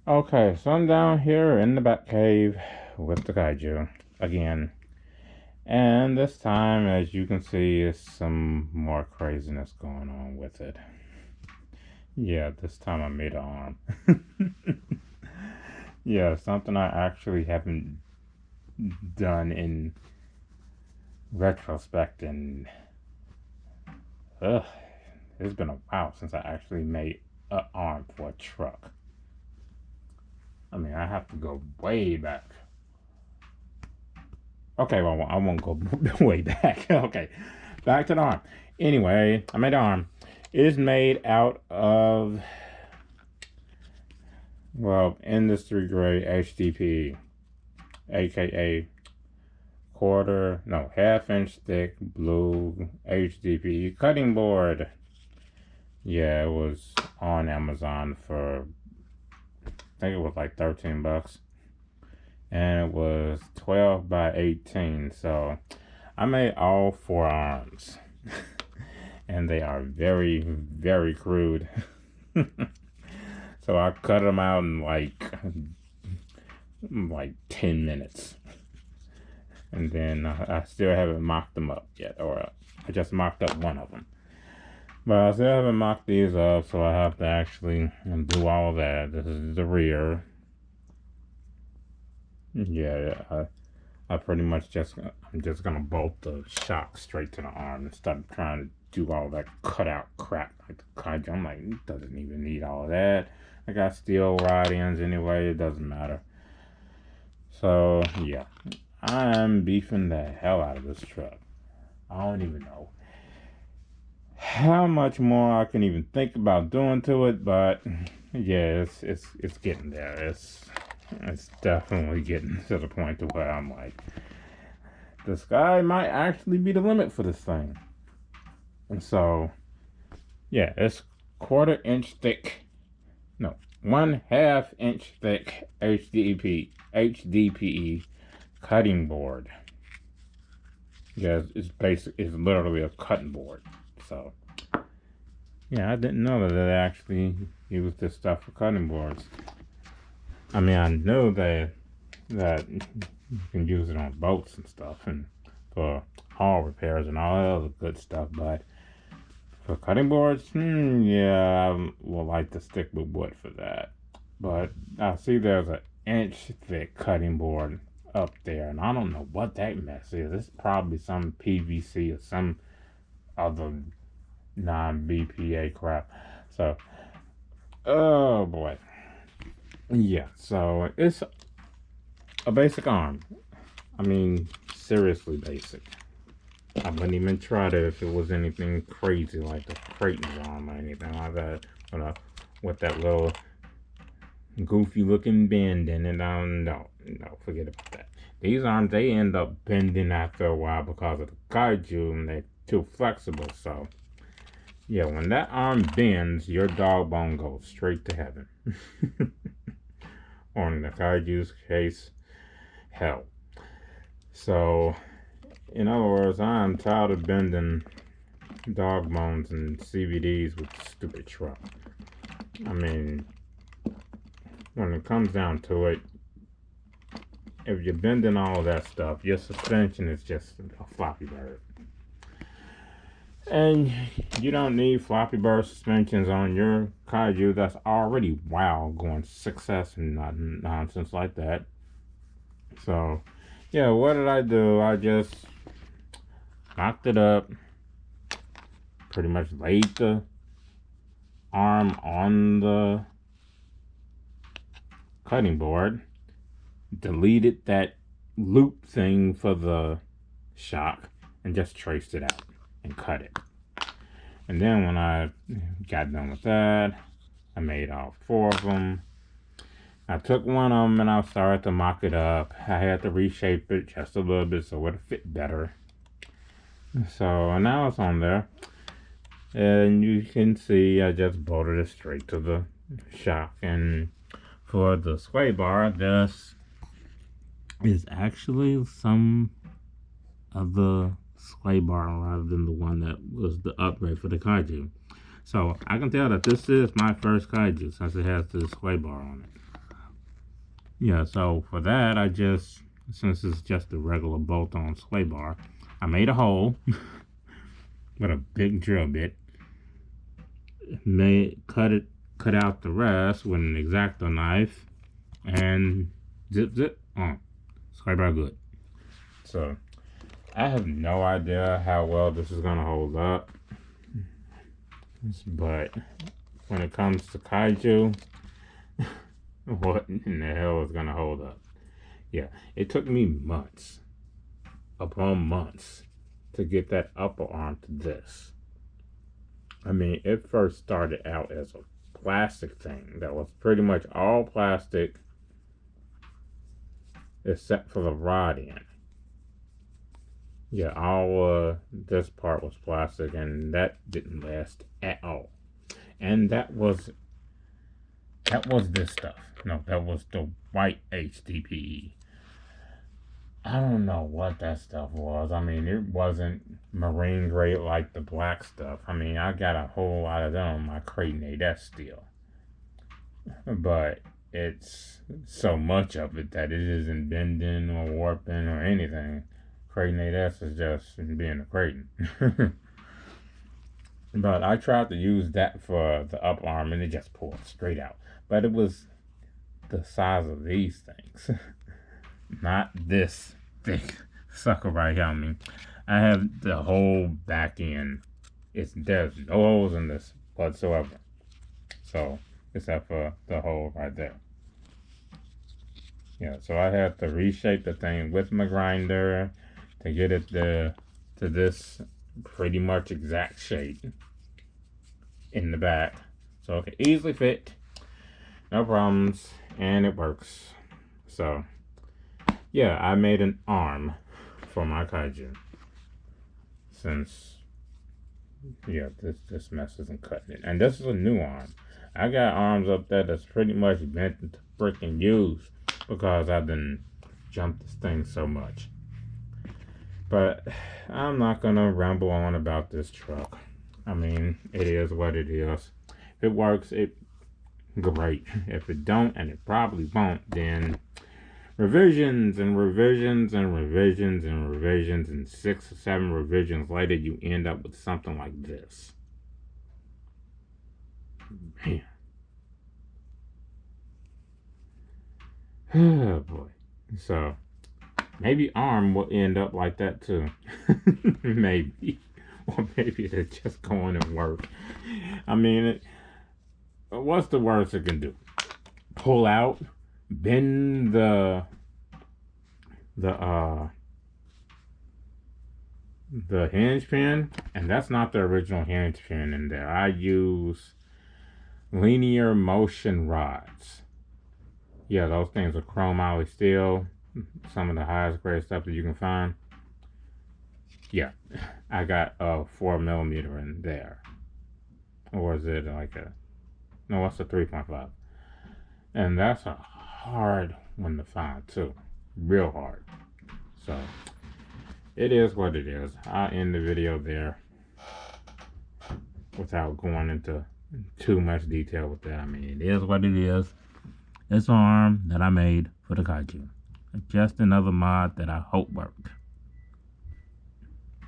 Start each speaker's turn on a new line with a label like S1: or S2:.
S1: Okay, so I'm down here in the back cave with the kaiju again. And this time, as you can see, is some more craziness going on with it. Yeah, this time I made an arm. Yeah, something I actually haven't done in retrospect, and ugh, it's been a while since I actually made an arm for a truck. I mean, I have to go way back. Okay, well, I won't go way back. Okay, back to the arm. Anyway, I made an arm. It is made out of, well, industry grade HDPE, aka half inch thick blue HDPE cutting board. Yeah, it was on Amazon for, I think it was like 13 bucks. And it was 12 by 18. So I made all four arms. And they are very, very crude. So I cut them out in like 10 minutes. And then I still haven't mocked them up yet, or I just mocked up one of them. But I still haven't mocked these up, so I have to actually do all that. This is the rear. Yeah, I pretty much I'm just gonna bolt the shock straight to the arm instead of trying to do all that cutout crap like the Kaiju. I'm like, it doesn't even need all of that. I got steel rod ends anyway, it doesn't matter. So yeah, I'm beefing the hell out of this truck. I don't even know how much more I can even think about doing to it, but yeah, it's getting there. It's definitely getting to the point to where I'm like, the sky might actually be the limit for this thing. And so, yeah, it's quarter-inch thick. No, 1/2 inch thick HDPE cutting board. Yeah, it's basic. It's literally a cutting board. So, yeah, I didn't know that they actually use this stuff for cutting boards. I mean, I know that you can use it on boats and stuff, and for hull repairs and all that other good stuff, but for cutting boards, yeah, I would like to stick with wood for that. But I see there's an inch thick cutting board up there, and I don't know what that mess is. It's probably some PVC or some other non BPA crap. So, oh boy. Yeah, so it's a basic arm. I mean, seriously basic. I wouldn't even try to if it was anything crazy like the Creighton's arm or anything like that. With that little goofy looking bend in it. No, forget about that. These arms, they end up bending after a while because of the kaiju and they're too flexible. So, yeah, when that arm bends, your dog bone goes straight to heaven. Or in the kaiju's case, hell. So, in other words, I'm tired of bending dog bones and CVDs with the stupid truck. I mean, when it comes down to it, if you're bending all of that stuff, your suspension is just a floppy bird. And you don't need floppy bird suspensions on your kaiju that's already wow going success and not nonsense like that. So, yeah, what did I do? I just knocked it up, pretty much laid the arm on the cutting board, deleted that loop thing for the shock, and just traced it out and cut it. And then when I got done with that, I made all four of them. I took one of them and I started to mock it up. I had to reshape it just a little bit so it would fit better. So now it's on there. And you can see I just bolted it straight to the shock. And for the sway bar, this is actually some of the sway bar rather than the one that was the upgrade for the kaiju. So I can tell that this is my first kaiju since it has the sway bar on it. Yeah, so for that, I just, since it's just a regular bolt-on sway bar, I made a hole with a big drill bit. Cut out the rest with an X-Acto knife, and zip on. Sway bar good. So I have no idea how well this is gonna hold up, but when it comes to Kaiju, what in the hell is gonna hold up? Yeah, it took me months upon months to get that upper arm to this. I mean, it first started out as a plastic thing that was pretty much all plastic except for the rod end. Yeah, all this part was plastic, and that didn't last at all. And that was this stuff. No, that was the white HDPE. I don't know what that stuff was. I mean, it wasn't marine grade like the black stuff. I mean, I got a whole lot of them on my Kraton 8S still. But it's so much of it that it isn't bending or warping or anything. Kraton 8S is just being a Kraton. But I tried to use that for the up arm and it just pulled straight out. But it was the size of these things. Not this thick sucker right here. I mean, I have the whole back end. There's no holes in this whatsoever. So, except for the hole right there. Yeah, so I had to reshape the thing with my grinder to get it to this pretty much exact shape in the back. So it can easily fit. No problems. And it works. So yeah, I made an arm for my Kaiju. Since, yeah, this mess isn't cutting it. And this is a new arm. I got arms up there that's pretty much meant to freaking use because I've been jumped this thing so much. But I'm not gonna ramble on about this truck. I mean, it is what it is. If it works, it great. If it don't, and it probably won't, then revisions and revisions and revisions and revisions, and 6 or 7 revisions later, you end up with something like this. Man. Oh boy. So maybe arm will end up like that too. Maybe. Or maybe it'll just go on and work. I mean, what's the worst it can do? Pull out, bend the hinge pin, and that's not the original hinge pin in there. I use linear motion rods. Yeah, those things are chrome alloy steel, some of the highest grade stuff that you can find. Yeah, I got a 4mm in there. Or is it like no, it's a 3.5. And that's a hard one to find too. Real hard. So, it is what it is. I'll end the video there without going into too much detail with that. I mean, it is what it is. It's an arm that I made for the Kaiju. Just another mod that I hope worked.